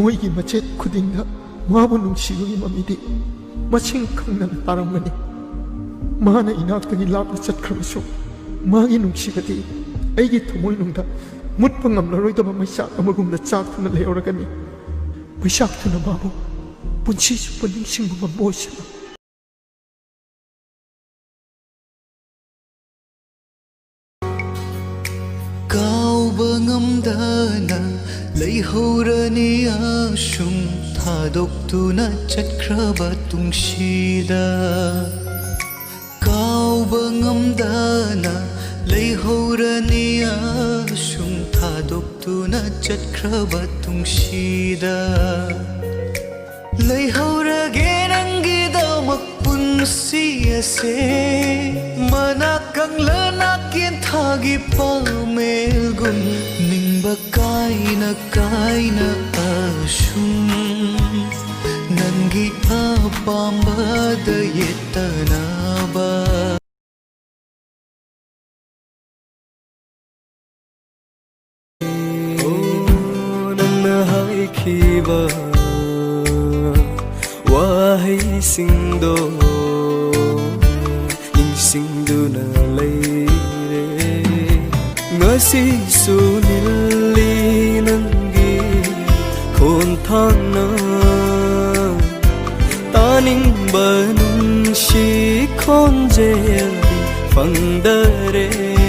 थमोइगी मचेत खुदिंगा माबु नुंसिबगी ममिदि मसिंग खंगना तारमगनी माना इनाक्तगी लापना चटख्रबसु मागी नुंसिबदी अैगी थमोइ नुंदा मुत्पा ngamlaroidaba maisak amagumna chakthuna leoragani maisaktuna mabu punsi chupa ningsingba mamboisana kauba ngamdana leihorani asum thadoktuna chatkraba tungsida kauba ngamdana leihorani asum thadoktuna chatkraba tungsida leihorage nangidamak punsi ase manakangla kien thagi pamelgun ningba kaina asum nangi apambada yetanaba Kiba wahai singdo insingdo na leire ngasi sunili nangi konthana taning banung shi konje fangdare